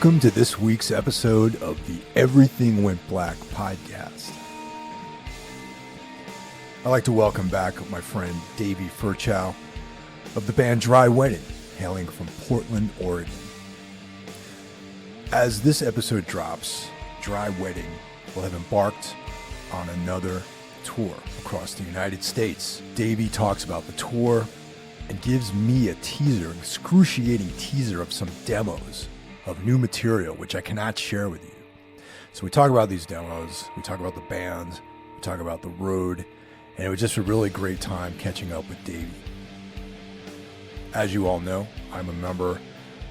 Welcome to this week's episode of the Everything Went Black podcast. I'd like to welcome back my friend Davey Ferchow of the band Dry Wedding, hailing from Portland, Oregon. As this episode drops, Dry Wedding will have embarked on another tour across the United States. Davey talks about the tour and gives me a teaser, an excruciating teaser of some demos of new material, which I cannot share with you. So we talk about these demos, we talk about the bands, we talk about the road, and it was just a really great time catching up with Davey. As you all know, I'm a member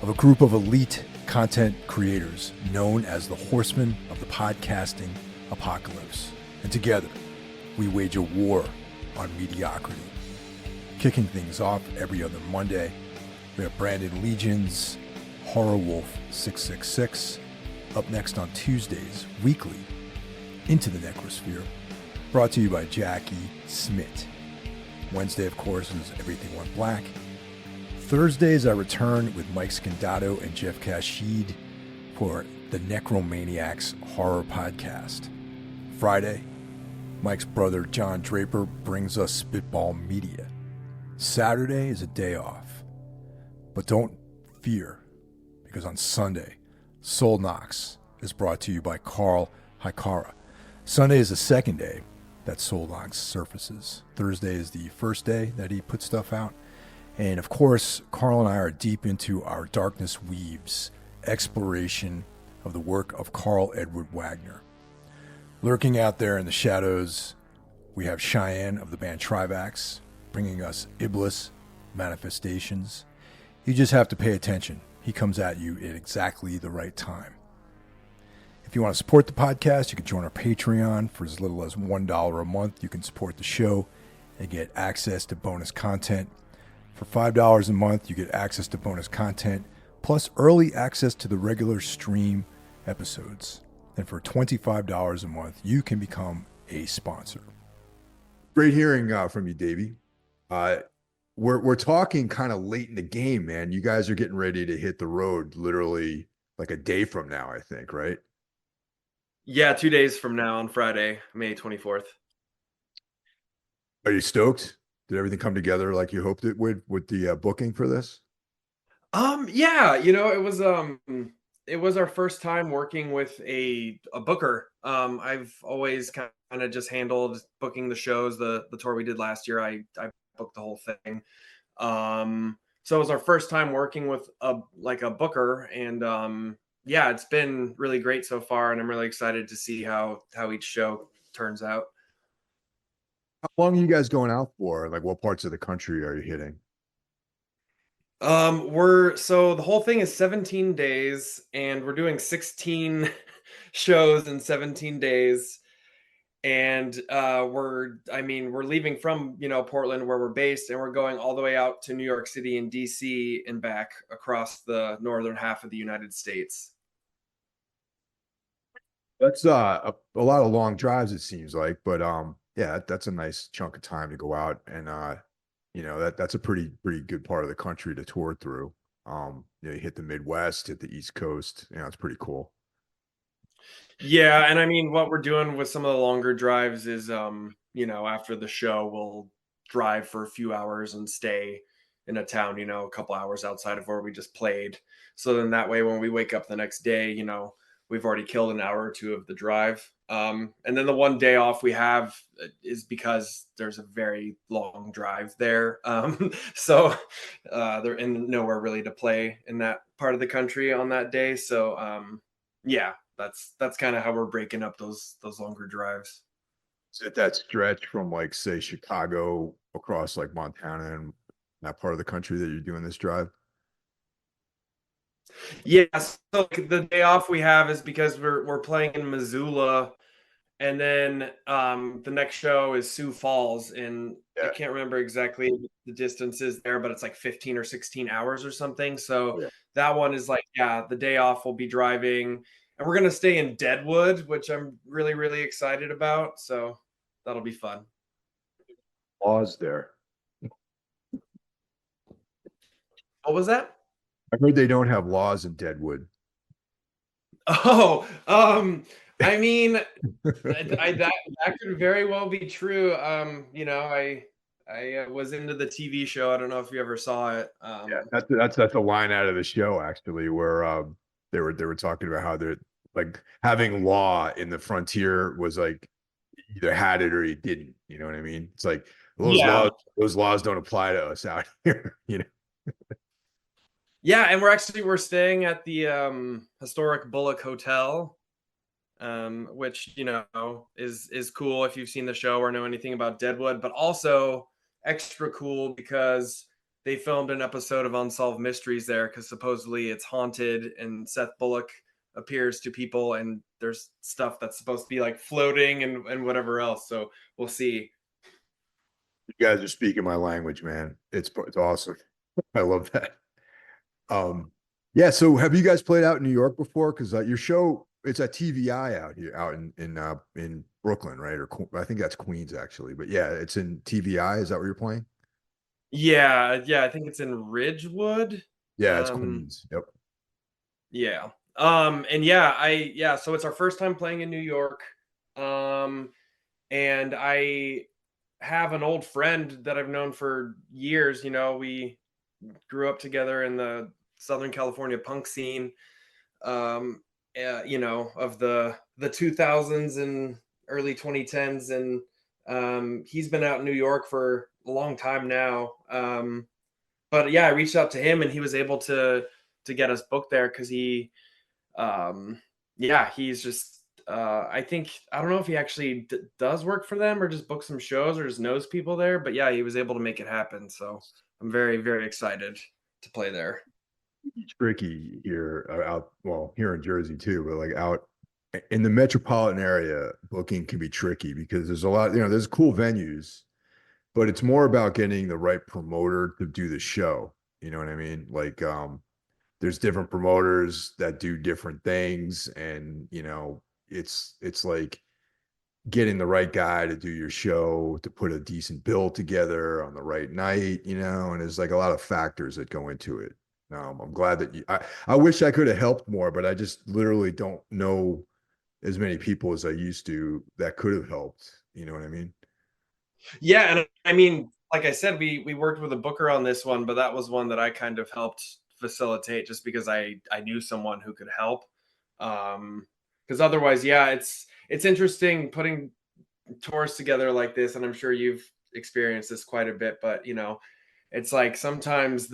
of a group of elite content creators known as the Horsemen of the Podcasting Apocalypse. And together, we wage a war on mediocrity. Kicking things off every other Monday, we have Brandon Legions, Horror Wolf 666, up next on Tuesdays, weekly, Into the Necrosphere, brought to you by Jackie Smith. Wednesday, of course, is Everything Went Black. Thursdays, I return with Mike Scandato and Jeff Kashid for the Necromaniacs Horror Podcast. Friday, Mike's brother John Draper brings us Spitball Media. Saturday is a day off, but don't fear, because on Sunday, Soul Knox is brought to you by Carl Hikara. Sunday is the second day that Soul Knox surfaces. Thursday is the first day that he puts stuff out. And of course, Carl and I are deep into our Darkness Weaves exploration of the work of Carl Edward Wagner. Lurking out there in the shadows, we have Cheyenne of the band Trivax bringing us Iblis Manifestations. You just have to pay attention. He comes at you at exactly the right time. If you want to support the podcast, you can join our Patreon for as little as $1 a month. You can support the show and get access to bonus content. For $5 a month, you get access to bonus content, plus early access to the regular stream episodes. And for $25 a month, you can become a sponsor. Great hearing from you, Davey. We're talking kind of late in the game, man. You guys are getting ready to hit the road literally like a day from now, I think, right? Yeah, 2 days from now on Friday, May 24th. Are you stoked? Did everything come together like you hoped it would with the booking for this? Yeah, it was our first time working with a booker. I've always kind of just handled booking the shows. The tour we did last year, I booked the whole thing. So it was our first time working with a booker, and yeah, it's been really great so far, and I'm really excited to see how each show turns out. How long are you guys going out for? Like, what parts of the country are you hitting? So the whole thing is 17 days, and we're doing 16 shows in 17 days. And we're leaving from, Portland, where we're based, and we're going all the way out to New York City and DC and back across the northern half of the United States. That's a lot of long drives, it seems like, but yeah, that's a nice chunk of time to go out, and that's a pretty good part of the country to tour through. You hit the Midwest, hit the East Coast. It's pretty cool. Yeah, and I mean, what we're doing with some of the longer drives is, after the show, we'll drive for a few hours and stay in a town, a couple hours outside of where we just played. So then that way, when we wake up the next day, we've already killed an hour or two of the drive. And then the one day off we have is because there's a very long drive there. So they're in nowhere really to play in that part of the country on that day. So yeah, that's kind of how we're breaking up those longer drives. Is it that stretch from, like, say, Chicago across like Montana and that part of the country that you're doing this drive? Yeah, so like, the day off we have is because we're playing in Missoula, and then the next show is Sioux Falls, and I Yeah. can't remember exactly the distances there, but it's like 15 or 16 hours or something. So Yeah. that one is like, yeah, the day off we'll be driving, and we're gonna stay in Deadwood, which I'm really, really excited about. So that'll be fun. Laws there. What was that? I heard they don't have laws in Deadwood. Oh, I mean, that could very well be true. I was into the TV show. I don't know if you ever saw it. Yeah, that's a line out of the show actually, where they were talking about how they're like having law in the frontier was like you either had it or you didn't. You know what I mean? It's like those Yeah, laws those laws don't apply to us out here. You know? yeah, and we're staying at the historic Bullock Hotel, which is cool if you've seen the show or know anything about Deadwood, but also extra cool because they filmed an episode of Unsolved Mysteries there because supposedly it's haunted and Seth Bullock appears to people and there's stuff that's supposed to be like floating and whatever else. So we'll see. You guys are speaking my language, man. It's awesome. I love that. Um, yeah. So have you guys played out in New York before? Because your show it's at TVI out here, out in Brooklyn, right? Or I think that's Queens actually. But yeah, it's in TVI. Is that where you're playing? Yeah, I think it's in Ridgewood. Yeah, it's Um, Queens. Yep. yeah. And yeah, so it's our first time playing in New York. Um, and I have an old friend that I've known for years. We grew up together in the Southern California punk scene. Of the 2000s and early 2010s, and he's been out in New York for a long time now. But yeah, I reached out to him, and he was able to get us booked there because he's just I don't know if he actually does work for them or just books some shows or just knows people there, but yeah, he was able to make it happen. So I'm very, very excited to play there. Tricky here out well here in Jersey too, but like out in the metropolitan area, booking can be tricky because there's a lot, there's cool venues, but it's more about getting the right promoter to do the show. You know what I mean? Like there's different promoters that do different things and it's like getting the right guy to do your show to put a decent bill together on the right night, and there's like a lot of factors that go into it. I'm glad that I wish I could have helped more, but I just literally don't know as many people as I used to that could have helped. You know what I mean? Yeah, and I mean, like I said, we worked with a booker on this one, but that was one that I kind of helped facilitate just because I knew someone who could help. Because otherwise, yeah, it's interesting putting tours together like this, and I'm sure you've experienced this quite a bit, but it's like sometimes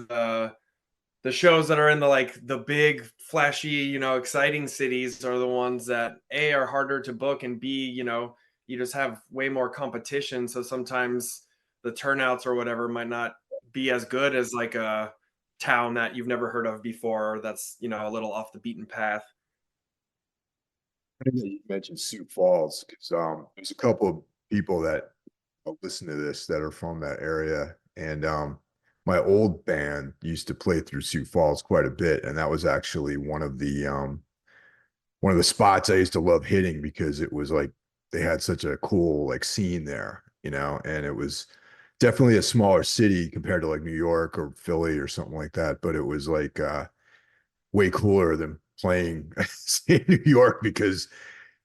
the shows that are in the big flashy exciting cities are the ones that a are harder to book, and b you just have way more competition, so sometimes the turnouts or whatever might not be as good as like a town that you've never heard of before or that's a little off the beaten path. I think that you mentioned Sioux Falls because there's a couple of people that listen to this that are from that area, and my old band used to play through Sioux Falls quite a bit, and that was actually one of the spots I used to love hitting because it was like they had such a cool like scene there, and it was definitely a smaller city compared to like New York or Philly or something like that, but it was like way cooler than playing in New York because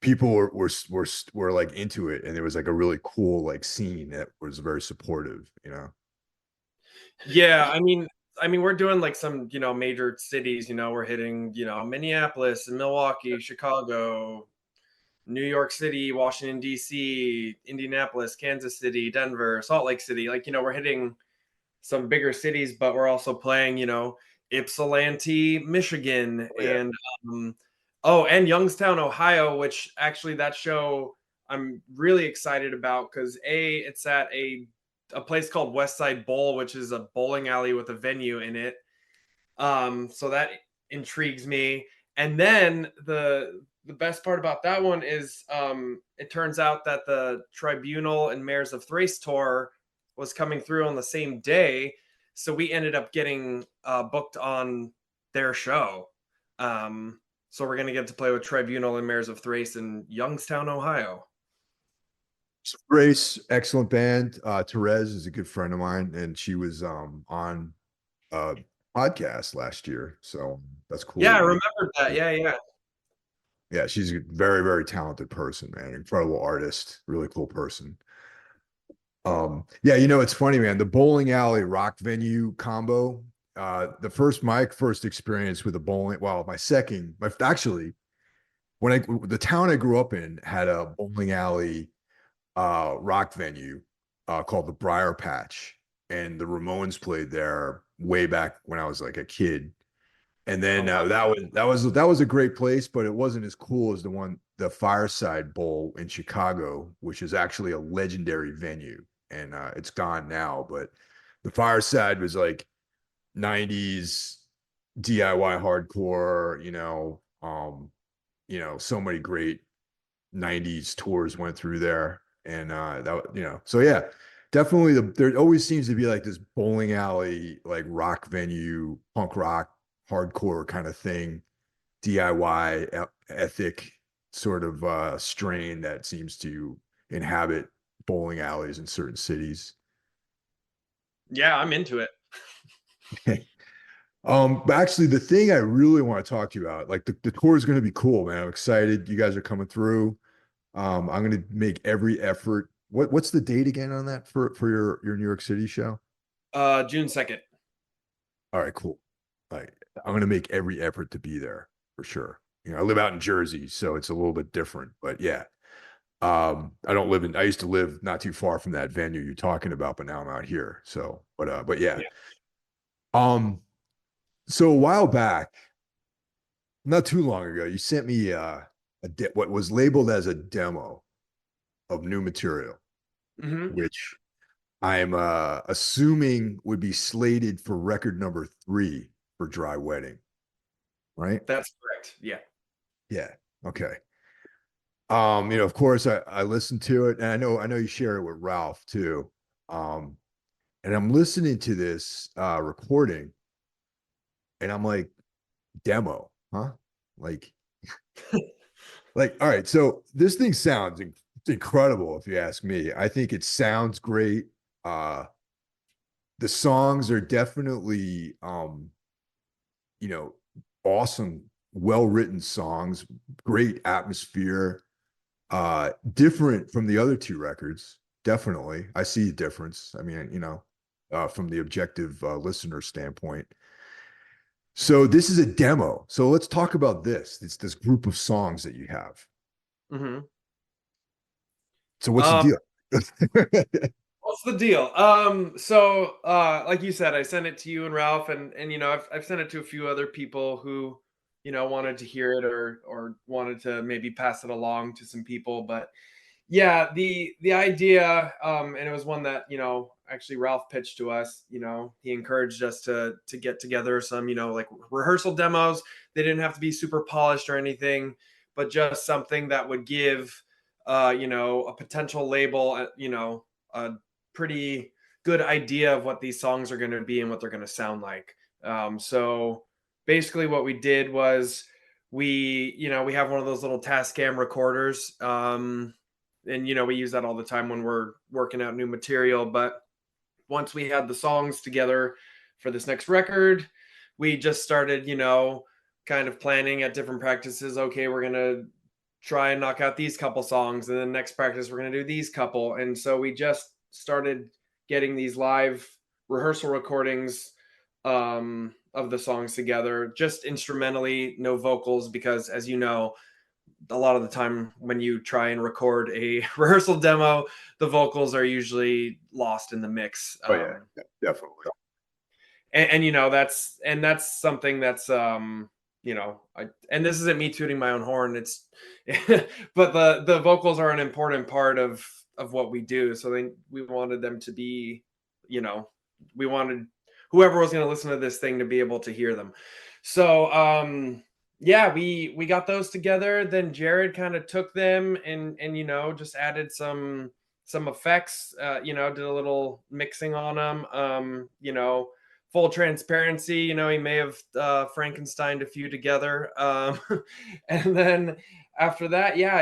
people were like into it, and there was like a really cool like scene that was very supportive. Yeah, I mean we're doing like some major cities. We're hitting Minneapolis and Milwaukee, Chicago, New York City, Washington D.C., Indianapolis, Kansas City, Denver, Salt Lake City. Like we're hitting some bigger cities, but we're also playing Ypsilanti, Michigan, Oh yeah. um, and Youngstown, Ohio. Which actually that show I'm really excited about because it's at a place called West Side Bowl, which is a bowling alley with a venue in it. So that intrigues me. And then the best part about that one is it turns out that the Tribunal and Mayors of Thrace tour was coming through on the same day. So we ended up getting booked on their show. So we're gonna get to play with Tribunal and Mayors of Thrace in Youngstown, Ohio. Grace, excellent band. Therese is a good friend of mine, and she was on a podcast last year, so that's Yeah, cool. I remembered that. Yeah, yeah. Yeah, she's a very, very talented person, man. Incredible artist, really cool person. Yeah, it's funny, man. The bowling alley rock venue combo. My first experience with a bowling, well, my second, my actually, the town I grew up in had a bowling alley rock venue called the Briar Patch, and the Ramones played there way back when I was like a kid. And Oh then wow. that was a great place, but it wasn't as cool as the Fireside Bowl in Chicago, which is actually a legendary venue, and it's gone now. But the Fireside was like '90s DIY hardcore, so many great '90s tours went through there, and so yeah, definitely there always seems to be like this bowling alley, like rock venue, punk rock, hardcore kind of thing, DIY ethic sort of strain that seems to inhabit bowling alleys in certain cities. Yeah, I'm into it. But actually, the thing I really want to talk to you about, like the tour is going to be cool, man. I'm excited. You guys are coming through. I'm going to make every effort. What's the date again on that for your New York City show? June 2nd. All right, cool. All right, I'm going to make every effort to be there for sure. I live out in Jersey, so it's a little bit different, but yeah. I used to live not too far from that venue you're talking about, but now I'm out here. So, but yeah. Yeah. Um, so a while back, not too long ago, you sent me what was labeled as a demo of new material, Hmm. which I'm assuming would be slated for record number 3 for Dry Wedding, right? That's correct. Yeah. Yeah. Okay. Of course I listened to it, and I know you share it with Ralph too. Um, and I'm listening to this recording, and I'm like, demo, huh? Like, all right, so this thing sounds incredible if you ask me. I think it sounds great. Uh, the songs are definitely you know, awesome, well-written songs, great atmosphere, different from the other 2 records. Definitely. I see a difference. I mean, from the objective listener standpoint. So this is a demo. So let's talk about this. It's this group of songs that you have. Hmm. So what's the Um, deal? what's the deal? So like you said, I sent it to you and Ralph, and I've sent it to a few other people who, wanted to hear it or wanted to maybe pass it along to some people. But yeah, the idea, and it was one that, actually Ralph pitched to us. He encouraged us to get together some, like rehearsal demos. They didn't have to be super polished or anything, but just something that would give a potential label, a pretty good idea of what these songs are going to be and what they're going to sound like. So basically what we did was we have one of those little Tascam recorders. And we use that all the time when we're working out new material. But once we had the songs together for this next record, we just started, kind of planning at different practices. Okay, we're gonna try and knock out these couple songs, and then next practice we're gonna do these couple. And so we just started getting these live rehearsal recordings of the songs together, just instrumentally, no vocals, because as you know, a lot of the time when you try and record a rehearsal demo, the vocals are usually lost in the mix. Oh yeah, definitely. And that's something that's and this isn't me tooting my own horn. It's but the vocals are an important part of what we do. So we wanted them to be, you know, we wanted whoever was going to listen to this thing to be able to hear them. So yeah, we got those together. Then Jared kind of took them and just added some effects. Did a little mixing on them. Full transparency, he may have Frankensteined a few together. And then after that, yeah,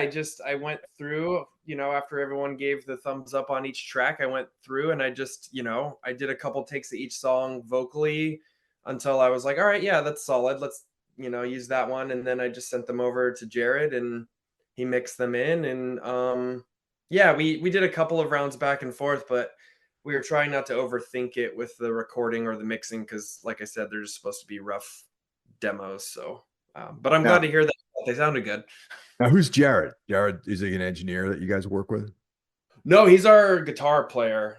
I went through, after everyone gave the thumbs up on each track, I went through and I just, I did a couple takes of each song vocally until I was like, all right, yeah, that's solid. used that one, and then I just sent them over to Jared, and he mixed them in, and yeah, we did a couple of rounds back and forth, but we were trying not to overthink it with the recording or the mixing because, like I said, they're just supposed to be rough demos. So, but I'm glad Now, to hear that they sounded good. now who's Jared? Jared is he an engineer that you guys work with? No, he's our guitar player.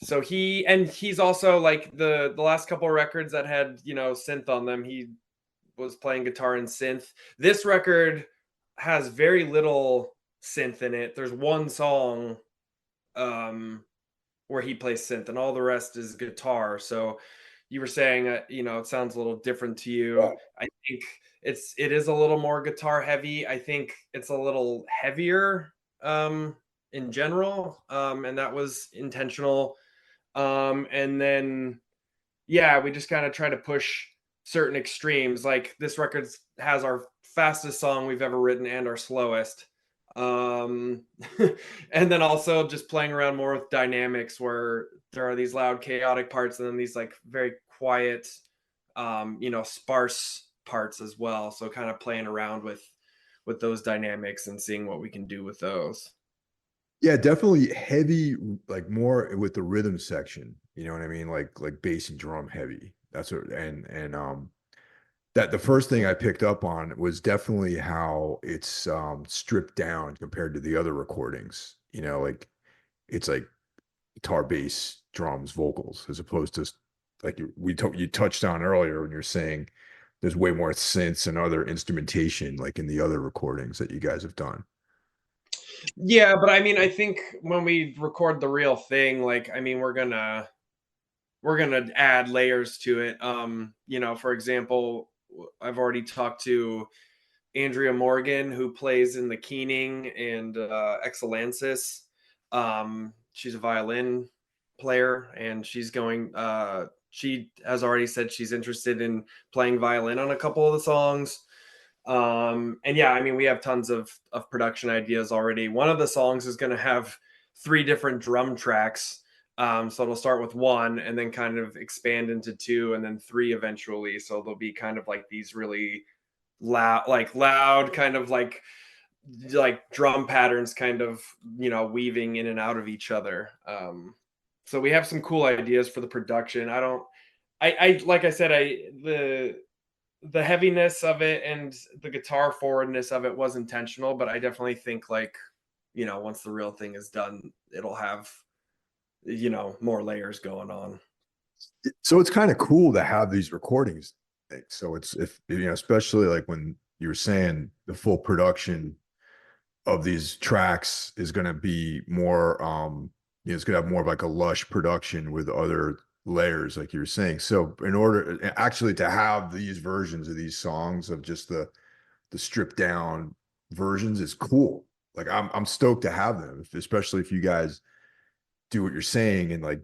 So he's also like the last couple of records that had synth on them. He was playing guitar and synth. This record has very little synth in it. There's one song um where he plays synth, and all the rest is guitar. So you were saying it sounds a little different to you. Right. I think it is a little more guitar heavy. I think it's a little heavier in general, and that was intentional. And then yeah, we just kind of try to push certain extremes. Like this record has our fastest song we've ever written and our slowest. Um, and then also just playing around more with dynamics where there are these loud, chaotic parts, and then these like very quiet, sparse parts as well. So kind of playing around with those dynamics and seeing what we can do with those. Yeah, definitely heavy, like more with the rhythm section. You know what I mean? Like bass and drum heavy. That's what and that the first thing I picked up on was definitely how it's stripped down compared to the other recordings. Like it's like guitar, bass, drums, vocals, as opposed to like you touched on earlier when you're saying there's way more synths and other instrumentation like in the other recordings that you guys have done. Yeah, but I mean, I think when we record the real thing, like, I mean, we're gonna add layers to it. For example, I've already talked to Andrea Morgan, who plays in the Keening and Excellensis. She's a violin player, and she has already said she's interested in playing violin on a couple of the songs. And yeah, I mean, we have tons of production ideas already. One of the songs is going to have three different drum tracks. So it'll start with one and then kind of expand into two and then three eventually. So there'll be kind of like these really loud kind of like drum patterns kind of weaving in and out of each other. So we have some cool ideas for the production. I like I said, the heaviness of it and the guitar forwardness of it was intentional, but I definitely think like once the real thing is done, it'll have more layers going on. So it's kind of cool to have these recordings. So it's if especially like when you were saying the full production of these tracks is going to be more it's going to have more of like a lush production with other layers like you were saying. So in order actually to have these versions of these songs of just the stripped down versions is cool. Like I'm stoked to have them, especially if you guys do what you're saying and like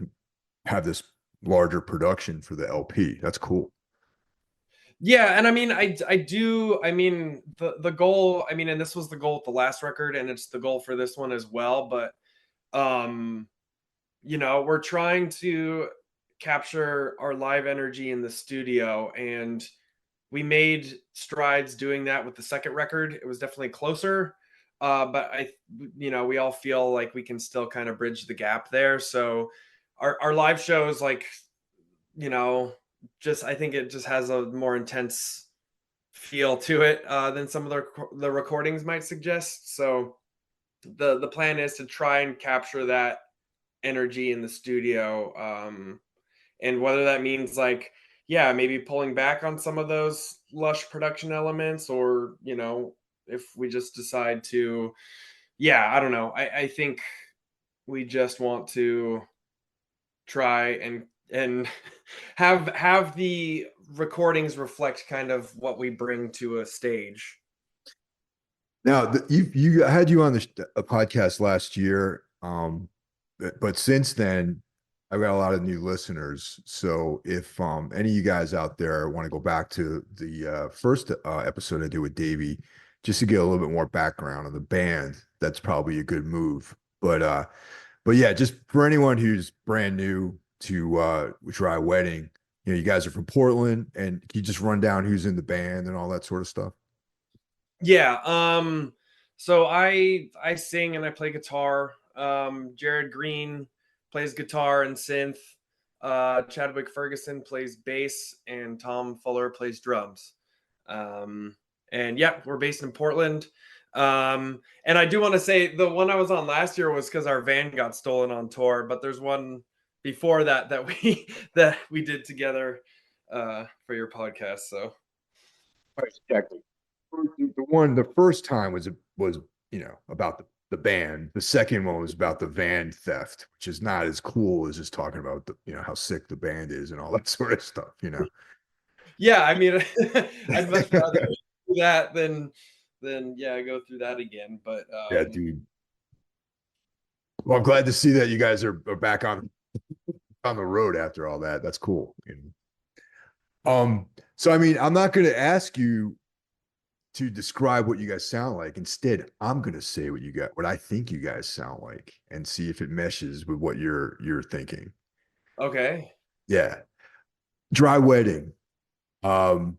have this larger production for the LP. That's cool. Yeah, and I mean, I do. I mean, the goal. I mean, and this was the goal with the last record, and it's the goal for this one as well. But um, we're trying to capture our live energy in the studio, and we made strides doing that with the second record. It was definitely closer, but we all feel like we can still kind of bridge the gap there. So our live shows, like, you know, just I think it just has a more intense feel to it than some of the recordings might suggest. So the plan is to try and capture that energy in the studio, and whether that means like yeah maybe pulling back on some of those lush production elements, or if we just decide to I don't know. I think we just want to try and have the recordings reflect kind of what we bring to a stage. Now, you I had you on a podcast last year, but since then, I've got a lot of new listeners. So if any of you guys out there want to go back to the first episode I did with Davey, just to get a little bit more background on the band, that's probably a good move. But yeah, just for anyone who's brand new to Dry Wedding, You guys are from Portland, and can you just run down who's in the band and all that sort of stuff? Yeah. So I sing and I play guitar. Jared Green plays guitar and synth. Chadwick Ferguson plays bass, and Tom Fuller plays drums. Um, and yeah, we're based in Portland. And I do want to say the one I was on last year was because our van got stolen on tour, but there's one before that that we that we did together for your podcast. So Exactly. The first time was about the band. The second one was about the van theft, which is not as cool as just talking about how sick the band is and all that sort of stuff. yeah, I mean, I'd much rather do that than yeah, go through that again. But Yeah, dude. Well, I'm glad to see that you guys are back on the road after all that. That's cool. So I mean, I'm not going to ask you to describe what you guys sound like. Instead, I'm going to say what I think you guys sound like, and see if it meshes with what you're thinking. okay. Yeah, Dry Wedding um,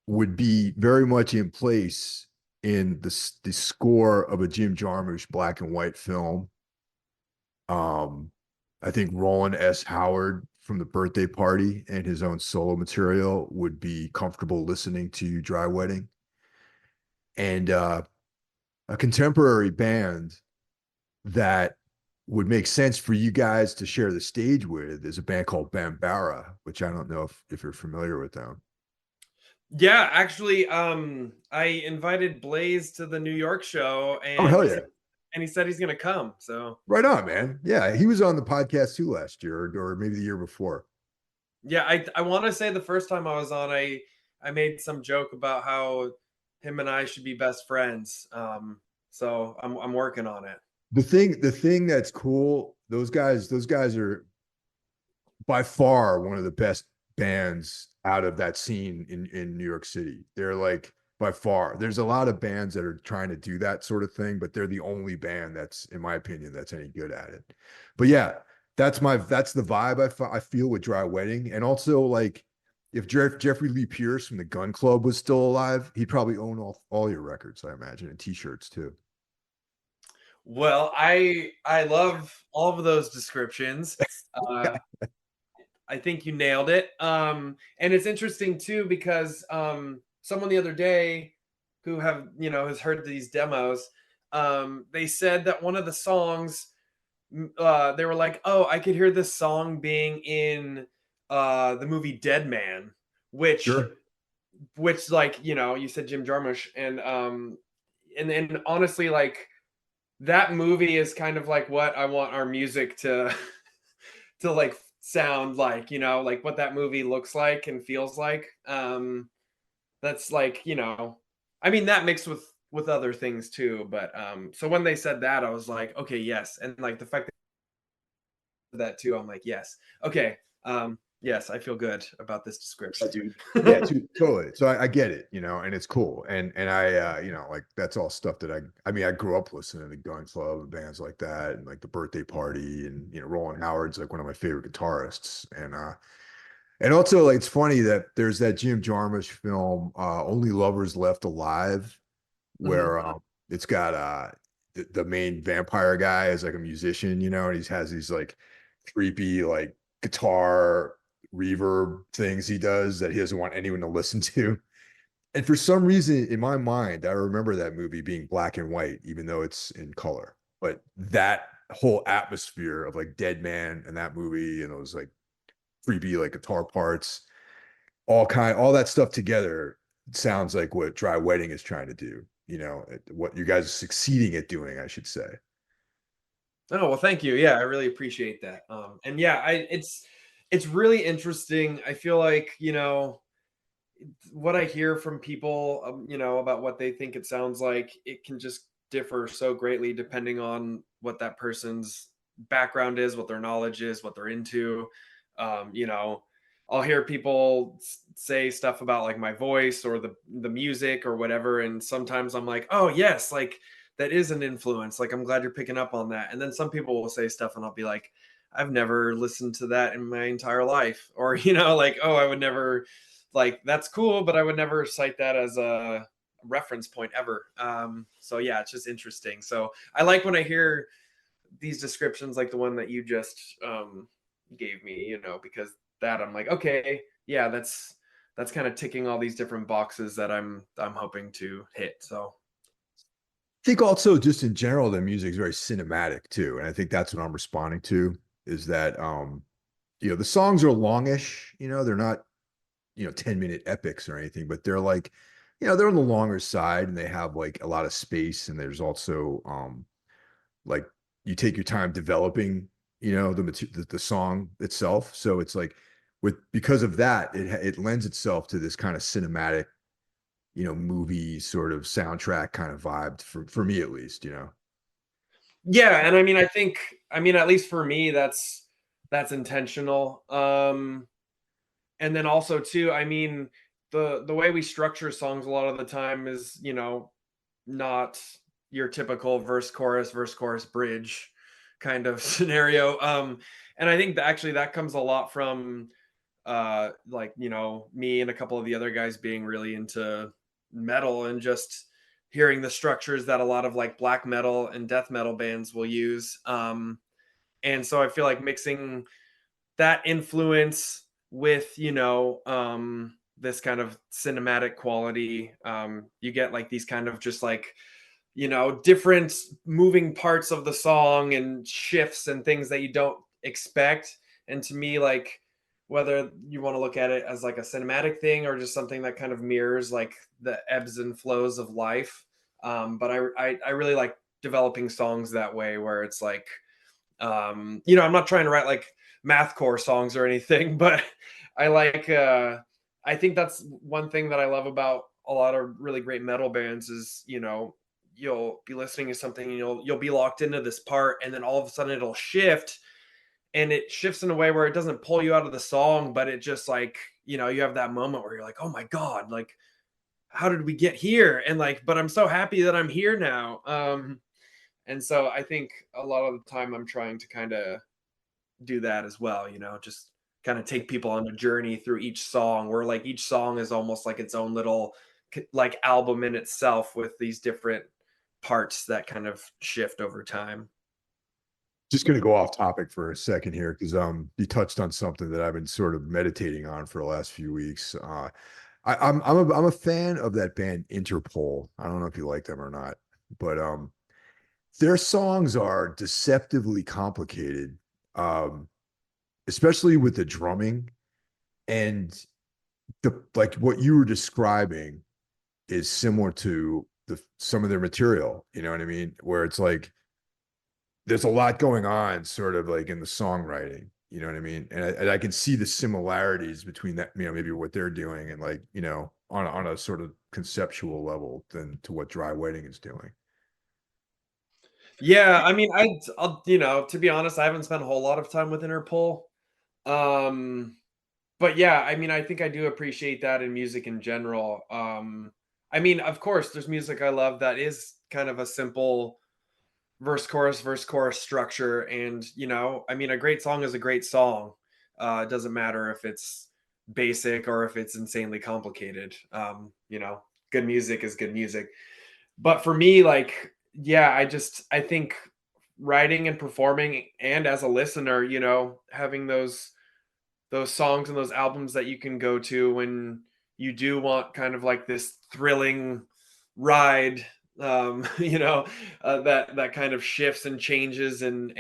would be very much in place in the score of a Jim Jarmusch black and white film. Um, I think Roland S. Howard from the Birthday Party and his own solo material would be comfortable listening to Dry Wedding. And a contemporary band that would make sense for you guys to share the stage with is a band called Bambara, which I don't know if you're familiar with them. Yeah, actually, I invited Blaze to the New York show, Oh, hell yeah. and he said he's gonna come. So Right on, man. Yeah, he was on the podcast too last year, or maybe the year before. yeah, I want to say the first time I was on, I made some joke about how him and I should be best friends. So I'm working on it. The thing that's cool, those guys are by far one of the best bands out of that scene in New York City. They're like by far. There's a lot of bands that are trying to do that sort of thing, but they're the only band that's, in my opinion, that's any good at it. But yeah, that's the vibe I feel with Dry Wedding, and also like if Jeffrey Lee Pierce from the Gun Club was still alive, he'd probably own all your records, I imagine, and T-shirts too. Well, I love all of those descriptions. Uh, I think you nailed it. And it's interesting too because someone the other day who has heard these demos, they said that one of the songs, they were like, "Oh, I could hear this song being in the movie Dead Man," which Sure. which like you said Jim Jarmusch, and honestly, like that movie is kind of like what I want our music to to like sound like, like what that movie looks like and feels like. That's like, I mean that mixed with other things too, but so when they said that I was like, okay, yes. And like the fact that too, I'm like, yes. Okay. Yes, I feel good about this Yeah, description. dude. Yeah, dude, totally. So I get it, and it's cool. And I like that's all stuff that I mean, I grew up listening to the Gun Club and bands like that, and like the Birthday Party, and Roland Howard's like one of my favorite guitarists. And also like it's funny that there's that Jim Jarmusch film, Only Lovers Left Alive, Mhm. where it's got the main vampire guy is like a musician, and he has these like creepy like guitar reverb things he does that he doesn't want anyone to listen to. And for some reason in my mind, I remember that movie being black and white, even though it's in color. But that whole atmosphere of like Dead Man and that movie and those like creepy like guitar parts, all that stuff together sounds like what Dry Wedding is trying to do. What you guys are succeeding at doing, I should say. Oh, well, thank you. Yeah, I really appreciate that. And yeah, it's really interesting. I feel like, what I hear from people, about what they think it sounds like, it can just differ so greatly depending on what that person's background is, what their knowledge is, what they're into. Um, you know, I'll hear people say stuff about like my voice or the music or whatever, and sometimes I'm like, oh yes, like that is an influence. Like I'm glad you're picking up on that. And then some people will say stuff, and I'll be like, I've never listened to that in my entire life. Or, like, oh, I would never, like, that's cool, but I would never cite that as a reference point ever. So yeah, it's just interesting. So I like when I hear these descriptions like the one that you just gave me, because that I'm like, okay, yeah, that's kind of ticking all these different boxes that I'm hoping to hit. So I think also just in general, the music is very cinematic too. And I think that's what I'm responding to is that, the songs are longish, they're not, 10-minute epics or anything, but they're like, they're on the longer side and they have like a lot of space. And there's also, like you take your time developing, the song itself. So it's like because of that, it lends itself to this kind of cinematic, movie sort of soundtrack kind of vibe for me at least. yeah, and I mean, at least for me, that's intentional. And then also too, I mean, the way we structure songs a lot of the time is, not your typical verse chorus bridge kind of scenario. And I think that actually that comes a lot from like, me and a couple of the other guys being really into metal and just hearing the structures that a lot of like black metal and death metal bands will use. And so I feel like mixing that influence with, this kind of cinematic quality, you get like these kind of just like, different moving parts of the song and shifts and things that you don't expect. And to me, like, whether you want to look at it as like a cinematic thing or just something that kind of mirrors like the ebbs and flows of life. But I really like developing songs that way where it's like, I'm not trying to write like mathcore songs or anything, but I like I think that's one thing that I love about a lot of really great metal bands is, you'll be listening to something and you'll be locked into this part and then all of a sudden it'll shift, and it shifts in a way where it doesn't pull you out of the song, but it just like, you have that moment where you're like, oh my God, like how did we get here? And like, but I'm so happy that I'm here now. And so I think a lot of the time I'm trying to kind of do that as well, just kind of take people on a journey through each song where like each song is almost like its own little like album in itself with these different parts that kind of shift over time. Just going to go off topic for a second here because you touched on something that I've been sort of meditating on for the last few weeks. I'm a fan of that band Interpol. I don't know if you like them or not, but their songs are deceptively complicated, um, especially with the drumming and the like. What you were describing is similar to some of their material. You know what I mean? Where it's like there's a lot going on sort of like in the songwriting, you know what I mean? And I can see the similarities between that, maybe what they're doing and like, on a sort of conceptual level than to what dry wedding is doing. Yeah, I mean, I'll, to be honest, I haven't spent a whole lot of time with Interpol. Um, but yeah, I mean, I think I do appreciate that in music in general. I mean, of course, there's music I love that is kind of a simple verse chorus structure, and I mean, a great song is a great song. It doesn't matter if it's basic or if it's insanely complicated. Good music is good music. But for me, like, yeah, I think writing and performing and as a listener, having those songs and those albums that you can go to when you do want kind of like this thrilling ride, that kind of shifts and changes and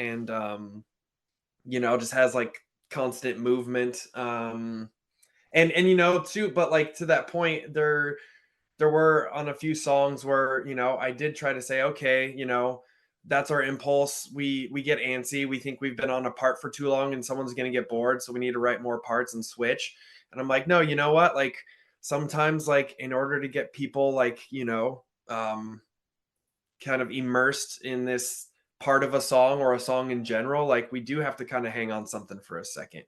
just has like constant movement. And too, but like to that point, there were on a few songs where I did try to say, okay, that's our impulse. We get antsy. We think we've been on a part for too long, and someone's going to get bored, so we need to write more parts and switch. And I'm like, no, you know what? Like sometimes, like in order to get people like kind of immersed in this part of a song or a song in general, like we do have to kind of hang on something for a second.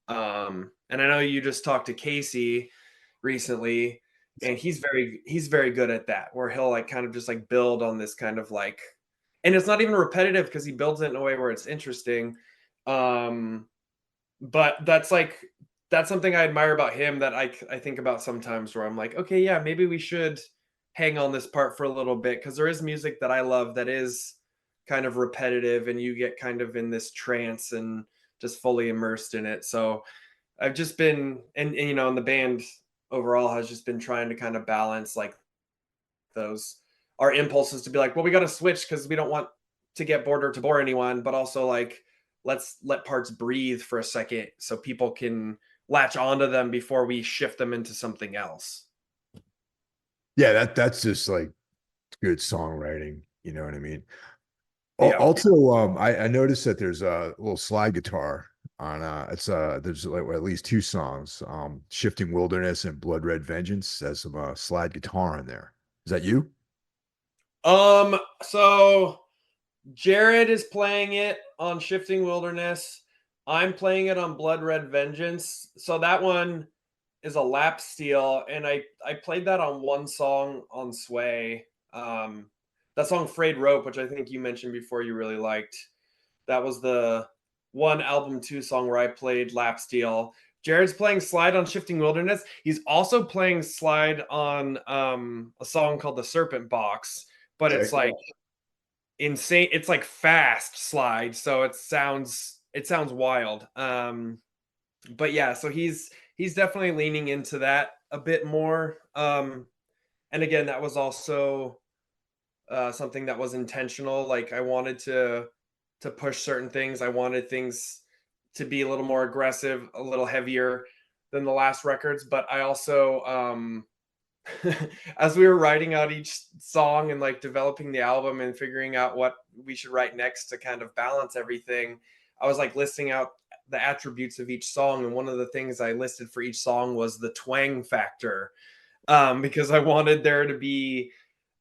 And I know you just talked to Casey recently, and he's very good at that, where he'll like kind of just like build on this kind of like, and it's not even repetitive because he builds it in a way where it's interesting. Um, but that's something I admire about him that I think about sometimes where I'm like, okay, yeah, maybe we should hang on this part for a little bit because there is music that I love that is kind of repetitive and you get kind of in this trance and just fully immersed in it. So I've just been and and the band overall has just been trying to kind of balance like those our impulses to be like, well, we got to switch because we don't want to get bored or to bore anyone, but also like let's let parts breathe for a second so people can latch onto them before we shift them into something else. Yeah, that's just like good songwriting. You know what I mean? Yeah. Also, I noticed that there's a little slide guitar on it's there's like at least two songs, Shifting Wilderness and Blood Red Vengeance. There's some slide guitar in there. Is that you? So Jared is playing it on Shifting Wilderness. I'm playing it on Blood Red Vengeance. So that one is a lap steel, and I played that on one song on Sway. That song Frayed Rope, which I think you mentioned before you really liked. That was the one album two song where I played lap steel. Jared's playing slide on Shifting Wilderness. He's also playing slide on a song called The Serpent Box, but it's Okay. like insane. It's like fast slide, so it sounds wild. But yeah, so he's definitely leaning into that a bit more. And again, that was also something that was intentional. Like I wanted to push certain things. I wanted things to be a little more aggressive, a little heavier than the last records. But I also, as we were writing out each song and like developing the album and figuring out what we should write next to kind of balance everything, I was like listing out the attributes of each song. And one of the things I listed for each song was the twang factor, because I wanted there to be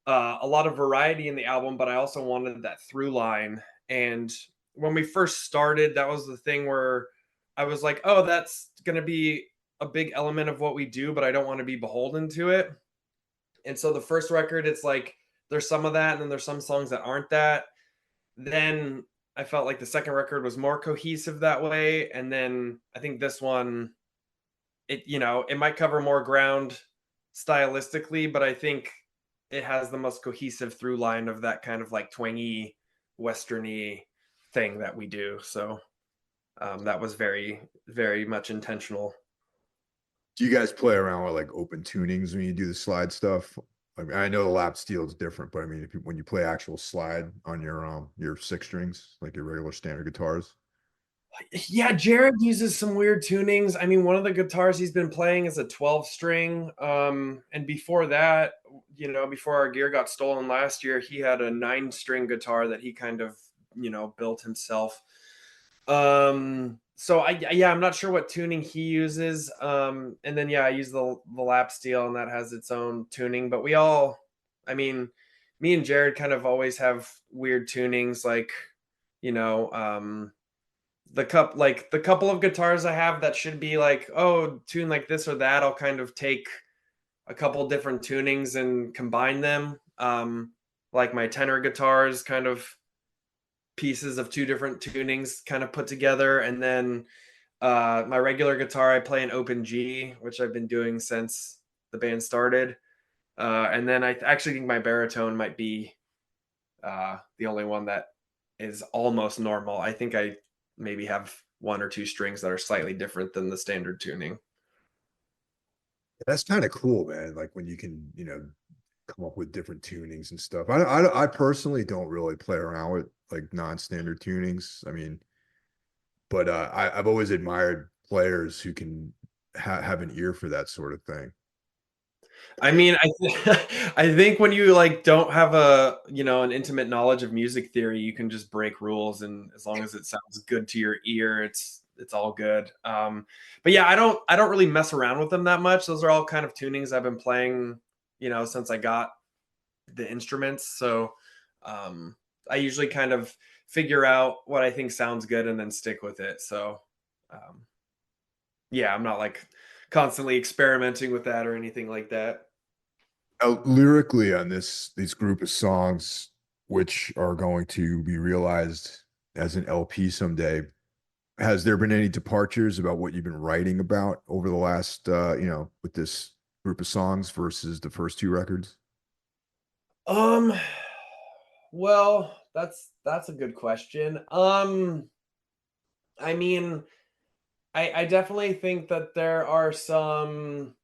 a lot of variety in the album, but I also wanted that through line. And when we first started, that was the thing where I was like, oh, that's going to be a big element of what we do, but I don't want to be beholden to it. And so the first record, it's like there's some of that, and then there's some songs that aren't that. Then I felt like the second record was more cohesive that way. And then I think this one, it might cover more ground stylistically, but I think it has the most cohesive through line of that kind of like twangy, westerny thing that we do. So that was very, very much intentional. Do you guys play around with like open tunings when you do the slide stuff? I mean, I know the lap steel is different, but I mean, when you play actual slide on your six strings, like your regular standard guitars. Yeah, Jared uses some weird tunings. I mean, one of the guitars he's been playing is a 12 string. And before that, before our gear got stolen last year, he had a 9 string guitar that he kind of, built himself. So yeah, I'm not sure what tuning he uses. And then yeah, I use the lap steel, and that has its own tuning. But I mean, me and Jared kind of always have weird tunings, like you know, the couple of guitars I have that should be like, oh, tune like this or that. I'll kind of take a couple different tunings and combine them. Like my tenor guitars, kind of pieces of two different tunings kind of put together, and then my regular guitar I play an open G, which I've been doing since the band started. And then I actually think my baritone might be the only one that is almost normal. I think I maybe have one or two strings that are slightly different than the standard tuning. That's kind of cool, man. Like when you can, come up with different tunings and stuff. I personally don't really play around with like non-standard tunings. I mean, but I've always admired players who can have an ear for that sort of thing. I mean, I think when you like don't have an intimate knowledge of music theory, you can just break rules, and as long as it sounds good to your ear, it's all good. But yeah, I don't really mess around with them that much. Those are all kind of tunings I've been playing, since I got the instruments. So I usually kind of figure out what I think sounds good and then stick with it. So um, yeah, I'm not like constantly experimenting with that or anything like that. Lyrically on these group of songs, which are going to be realized as an LP someday, Has there been any departures about what you've been writing about over the last, with this group of songs versus the first two records? Um, well, that's a good question. I mean, I definitely think that there are some,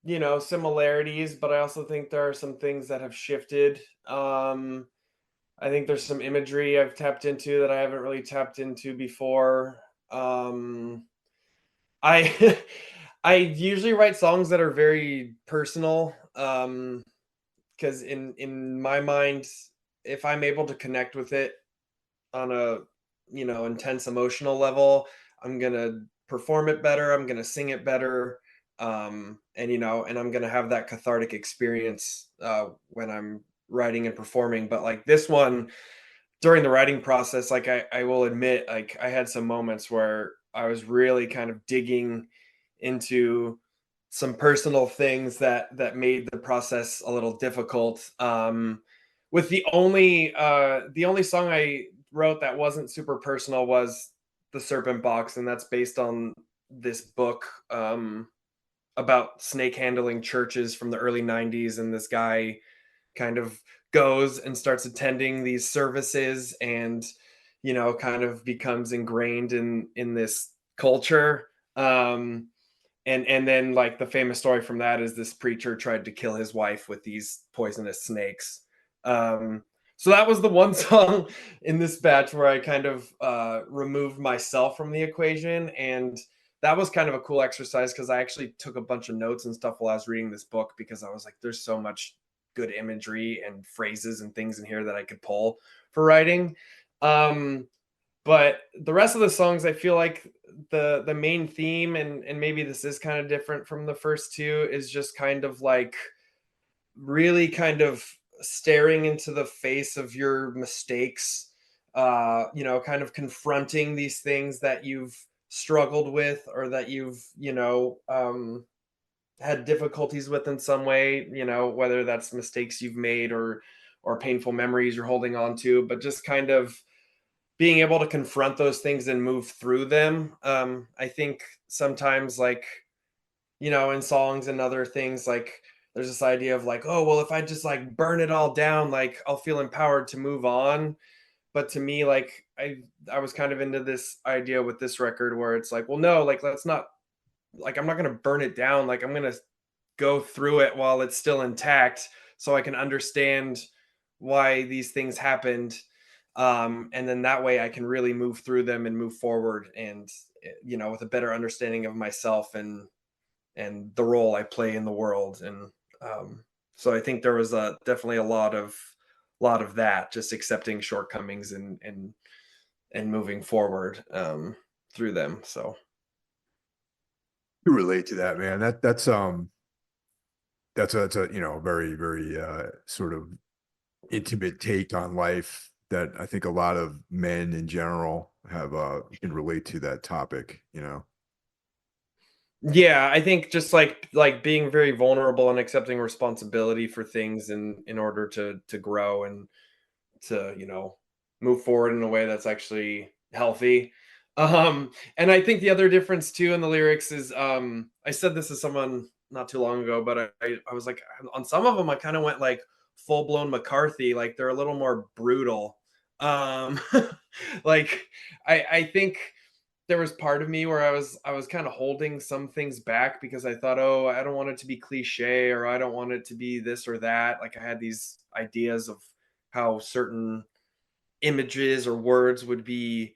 similarities, but I also think there are some things that have shifted. I think there's some imagery I've tapped into that I haven't really tapped into before. I I usually write songs that are very personal. Because in my mind, if I'm able to connect with it on a intense emotional level, I'm gonna perform it better, I'm gonna sing it better, and I'm gonna have that cathartic experience when I'm writing and performing. But like this one, during the writing process, like I will admit, like I had some moments where I was really kind of digging into some personal things that made the process a little difficult. With the only song I wrote that wasn't super personal was the Serpent Box, and that's based on this book about snake handling churches from the early '90s, and this guy kind of goes and starts attending these services and kind of becomes ingrained in this culture. And then like the famous story from that is this preacher tried to kill his wife with these poisonous snakes. So that was the one song in this batch where I kind of removed myself from the equation, and that was kind of a cool exercise because I actually took a bunch of notes and stuff while I was reading this book, because I was like, there's so much good imagery and phrases and things in here that I could pull for writing. Um, but the rest of the songs, I feel like the main theme, and maybe this is kind of different from the first two, is just kind of like really kind of staring into the face of your mistakes, kind of confronting these things that you've struggled with, or that you've had difficulties with in some way, whether that's mistakes you've made, or painful memories you're holding on to, but just kind of being able to confront those things and move through them. I think sometimes, like, in songs and other things, like there's this idea of like, oh, well, if I just like burn it all down, like I'll feel empowered to move on. But to me, like I was kind of into this idea with this record where it's like, well, no, like let's not, like I'm not going to burn it down. Like I'm going to go through it while it's still intact so I can understand why these things happened. And then that way I can really move through them and move forward, and with a better understanding of myself and the role I play in the world. And so I think there was definitely a lot of that, just accepting shortcomings and moving forward through them. So You relate to that, man. That's a very, very sort of intimate take on life that I think a lot of men in general have can relate to that topic. yeah, I think just like being very vulnerable and accepting responsibility for things in order to grow and to move forward in a way that's actually healthy. And I think the other difference too in the lyrics is, I said this to someone not too long ago, but I was like, on some of them I kind of went like full blown McCarthy, like they're a little more brutal. um like I think there was part of me where I was kind of holding some things back because I thought, oh, I don't want it to be cliche, or I don't want it to be this or that. Like I had these ideas of how certain images or words would be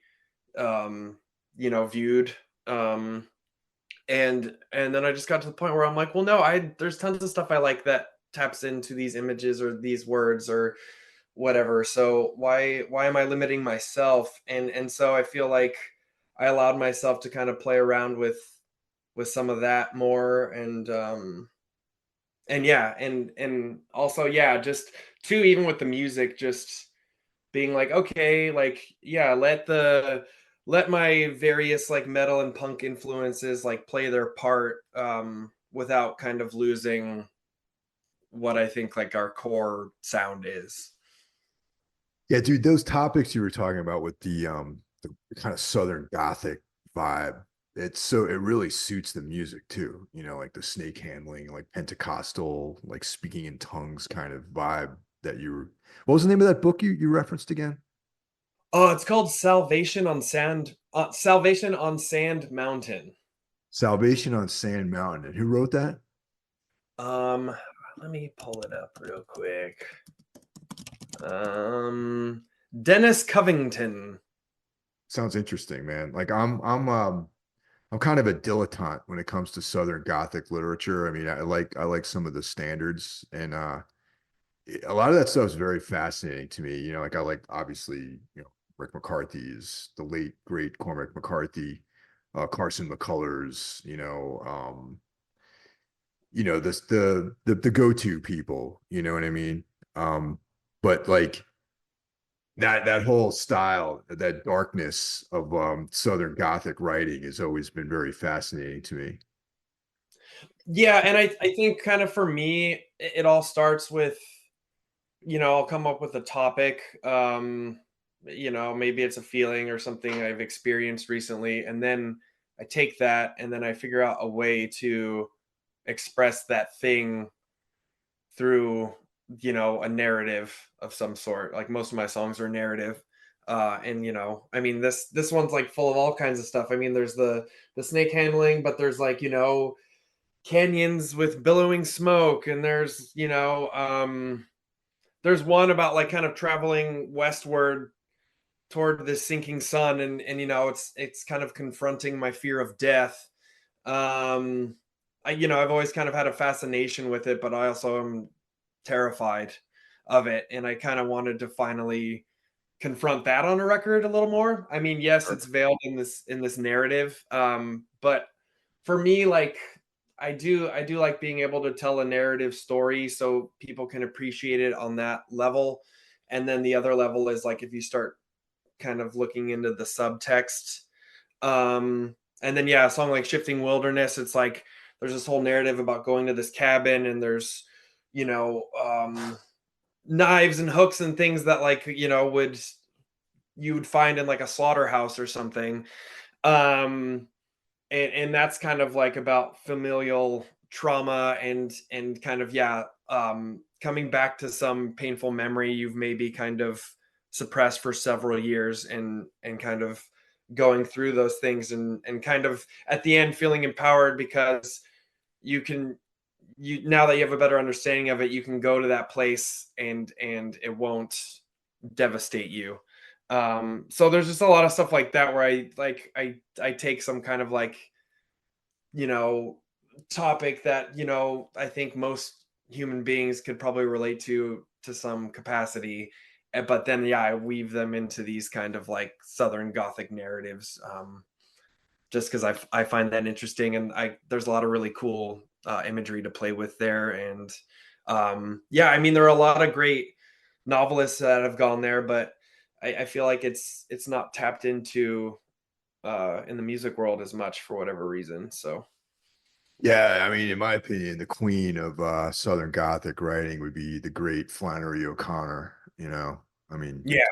um viewed. And then I just got to the point where I'm like, well, no, I there's tons of stuff I like that taps into these images or these words or whatever. So why am I limiting myself? And so I feel like I allowed myself to kind of play around with some of that more. And yeah, and also, yeah, just too, even with the music, just being like, okay, like, yeah, let my various like metal and punk influences like play their part, without kind of losing what I think like our core sound is. Yeah, dude, those topics you were talking about with the kind of Southern Gothic vibe. It really suits the music too, like the snake handling, like Pentecostal, like speaking in tongues kind of vibe that you were. What was the name of that book you referenced again? Oh, it's called Salvation on Sand Mountain. Salvation on Sand Mountain. And who wrote that? Um, Let me pull it up real quick. Um, Dennis Covington. Sounds interesting, man. Like I'm kind of a dilettante when it comes to Southern Gothic literature. I mean, I like some of the standards, and a lot of that stuff is very fascinating to me. Like I like obviously, Rick McCarthy's the late great Cormac McCarthy, Carson McCullers, this the go-to people, you know what I mean? Um, but like that whole style, that darkness of Southern Gothic writing has always been very fascinating to me. Yeah, and I think kind of for me, it all starts with, I'll come up with a topic. Maybe it's a feeling or something I've experienced recently, and then I take that and then I figure out a way to express that thing through, a narrative of some sort. Like most of my songs are narrative. And I mean, this one's like full of all kinds of stuff. I mean, there's the snake handling, but there's like, canyons with billowing smoke, and there's one about like kind of traveling westward toward this sinking sun, and it's kind of confronting my fear of death. um I've always kind of had a fascination with it, but I also am terrified of it, and I kind of wanted to finally confront that on a record a little more. I mean, yes, it's veiled in this narrative, but for me, like, I do like being able to tell a narrative story so people can appreciate it on that level. And then the other level is like if you start kind of looking into the subtext. And then yeah, a song like Shifting Wilderness, it's like there's this whole narrative about going to this cabin, and there's, you know, knives and hooks and things that, like, would you would find in like a slaughterhouse or something. Um and that's kind of like about familial trauma, and kind of, yeah, coming back to some painful memory you've maybe kind of suppressed for several years, and kind of going through those things, and kind of at the end feeling empowered because you can you now that you have a better understanding of it, you can go to that place, and it won't devastate you. So there's just a lot of stuff like that where I take some kind of like, you know, topic that, I think most human beings could probably relate to some capacity. But then, yeah, I weave them into these kind of like Southern Gothic narratives, just because I find that interesting, and there's a lot of really cool imagery to play with there. And yeah, I mean, there are a lot of great novelists that have gone there, but I feel like it's not tapped into in the music world as much for whatever reason. So Yeah, I mean, in my opinion, the queen of Southern Gothic writing would be the great Flannery O'Connor. I mean, yeah.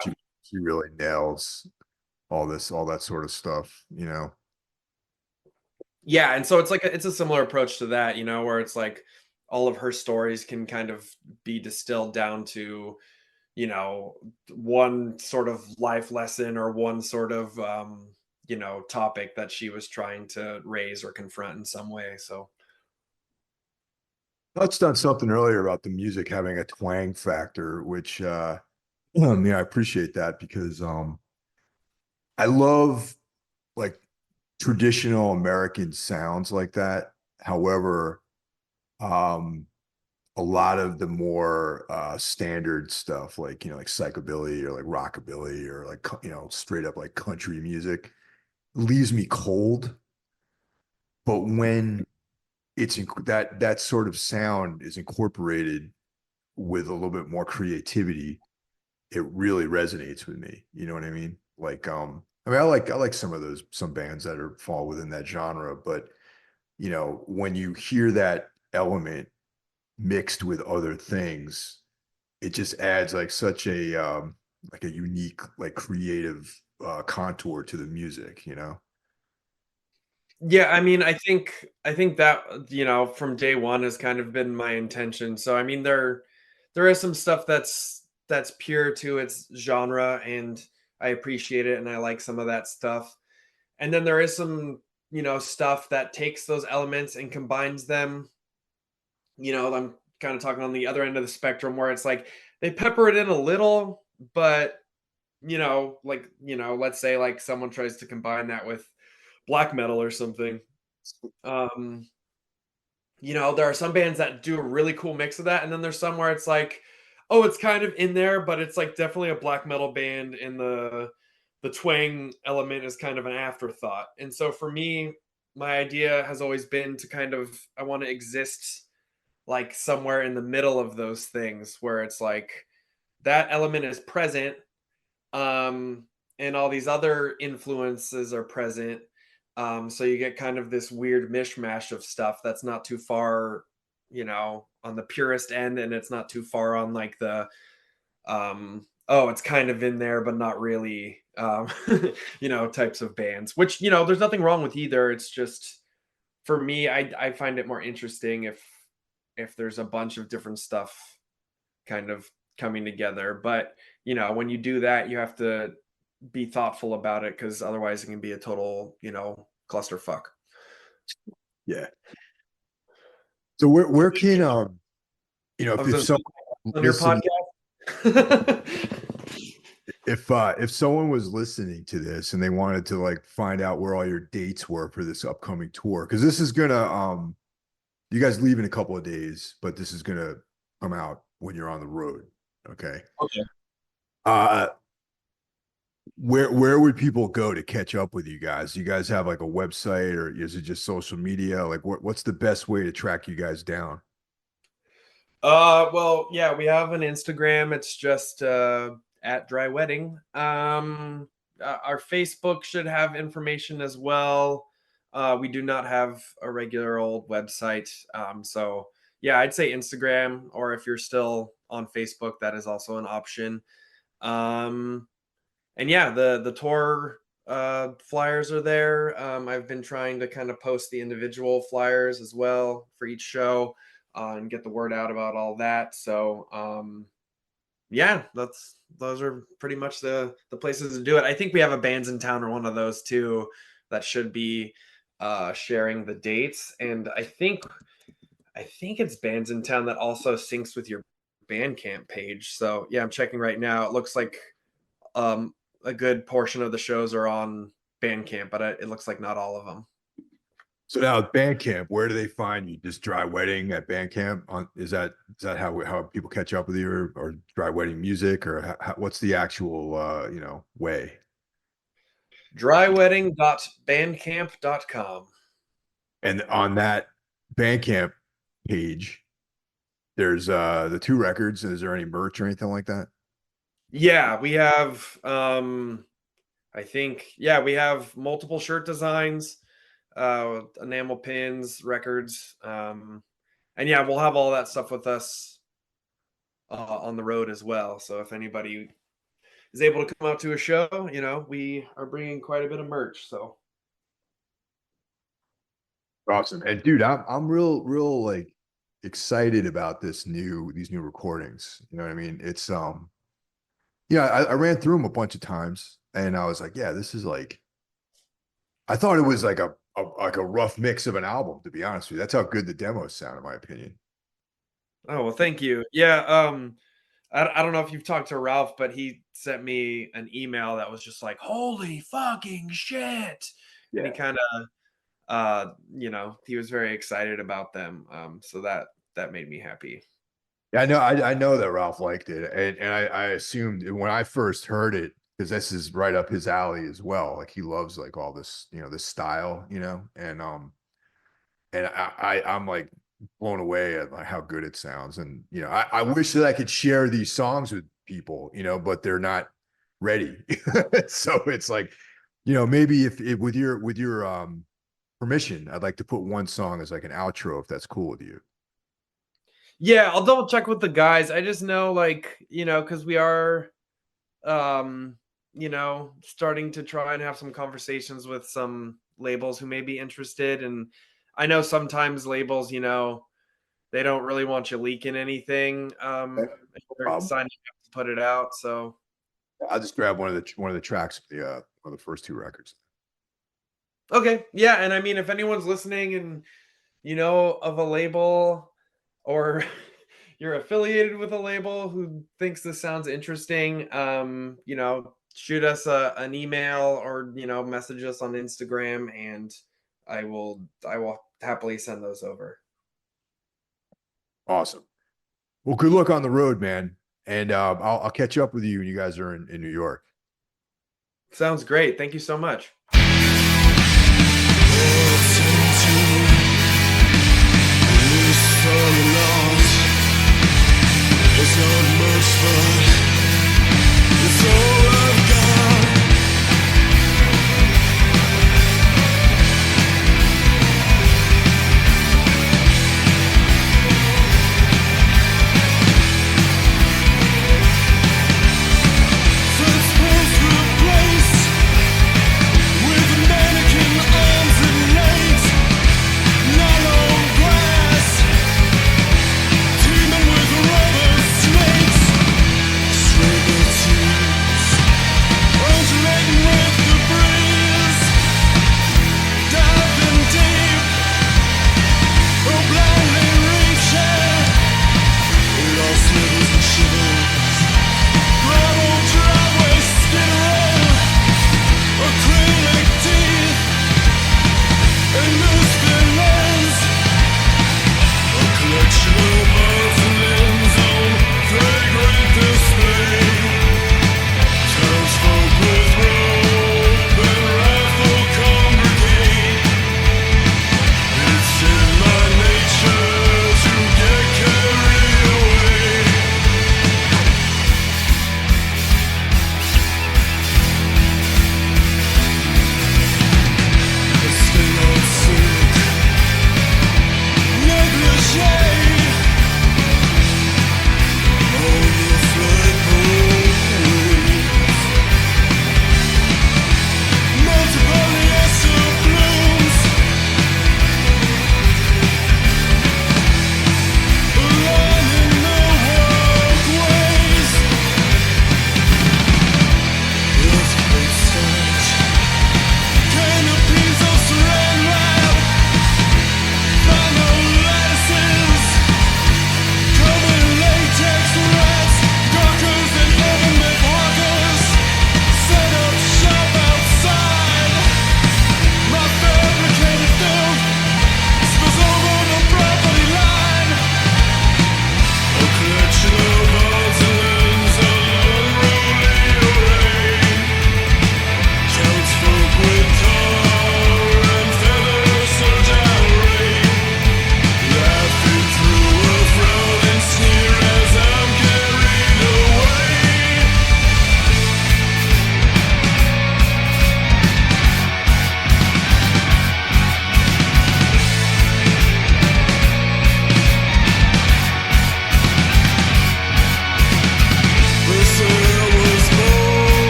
she really nails all that sort of stuff. Yeah, and so it's a similar approach to that, where it's like all of her stories can kind of be distilled down to, one sort of life lesson or one sort of topic that she was trying to raise or confront in some way. So Touched on something earlier about the music having a twang factor, which yeah, I appreciate that because I love like traditional American sounds like that. However, um, a lot of the more standard stuff, like like psychobilly or like rockabilly or like straight up like country music, leaves me cold. But when that sort of sound is incorporated with a little bit more creativity, it really resonates with me. You know what I mean? Like, I mean, I like some bands that are fall within that genre, but when you hear that element mixed with other things, it just adds like such a like a unique, like creative contour to the music, you know? Yeah, I mean, I think that, from day one has kind of been my intention. So I mean, there is some stuff that's pure to its genre, and I appreciate it, and I like some of that stuff. And then there is some, stuff that takes those elements and combines them. I'm kind of talking on the other end of the spectrum where it's like they pepper it in a little, but let's say like someone tries to combine that with black metal or something. Um, there are some bands that do a really cool mix of that, and then there's some where it's like, oh, it's kind of in there, but it's like definitely a black metal band, and the twang element is kind of an afterthought. And so for me, my idea has always been to kind of I want to exist like somewhere in the middle of those things where it's like that element is present, um, and all these other influences are present. So you get kind of this weird mishmash of stuff that's not too far, on the purist end, and it's not too far on like the oh, it's kind of in there, but not really, types of bands. Which there's nothing wrong with either. It's just for me, I find it more interesting if there's a bunch of different stuff kind of coming together. But when you do that, you have to be thoughtful about it because otherwise it can be a total, clusterfuck. Yeah. So where can I was if gonna someone say on your listening, podcast. if someone was listening to this and they wanted to like find out where all your dates were for this upcoming tour, because this is gonna you guys leave in a couple of days, but this is gonna come out when you're on the road. Okay. Okay. Uh where would people go to catch up with you guys? Do you guys have like a website, or is it just social media? Like what's the best way to track you guys down? Well, yeah, we have an Instagram. It's just at Dry Wedding. Our Facebook should have information as well. We do not have a regular old website. So yeah, I'd say Instagram, or if you're still on Facebook, that is also an option. Um, and yeah, the tour flyers are there. I've been trying to kind of post the individual flyers as well for each show, and get the word out about all that. So yeah, those are pretty much the places to do it. I think we have a Bands in Town or one of those too that should be sharing the dates. And I think it's Bands in Town that also syncs with your Bandcamp page. So yeah, I'm checking right now. It looks like um, a good portion of the shows are on Bandcamp, but it looks like not all of them. So now at Bandcamp, where do they find you? Just Dry Wedding at Bandcamp? Is that how people catch up with you, or Dry Wedding music, or what's the actual way? Drywedding.bandcamp.com. And on that Bandcamp page, there's the two records. Is there any merch or anything like that? Yeah, we have I think yeah, we have multiple shirt designs, enamel pins, records, and yeah, we'll have all that stuff with us on the road as well. So if anybody is able to come out to a show, we are bringing quite a bit of merch. So Awesome. And dude, I'm real like excited about these new recordings. You know what I mean? It's yeah, I ran through them a bunch of times and I was like, yeah, this is like I thought it was like a rough mix of an album, to be honest with you. That's how good the demos sound, in my opinion. oh well, thank you. Yeah, I don't know if you've talked to Ralph, but he sent me an email that was just like, "Holy fucking shit!" And he Yeah. kind of, he was very excited about them. So that made me happy. Yeah, I know that Ralph liked it. And I assumed when I first heard it, because this is right up his alley as well. Like he loves like all this, this style, and I'm like blown away at like how good it sounds. And I wish that I could share these songs with people, but they're not ready. So it's like, maybe if with your permission, I'd like to put one song as like an outro, if that's cool with you. Yeah, I'll double check with the guys. I just know, like, because we are starting to try and have some conversations with some labels who may be interested. And I know sometimes labels, they don't really want you leaking anything. Okay. If No they're problem. signing up to put it out. So I'll just grab one of the tracks of one of the first two records. okay, yeah, and I mean, if anyone's listening and of a label, or you're affiliated with a label who thinks this sounds interesting, shoot us an email, or message us on Instagram, and I will happily send those over. Awesome. Well, good luck on the road, man. And I'll catch up with you when you guys are in New York. Sounds great. Thank you so much. It's not much fun. It's all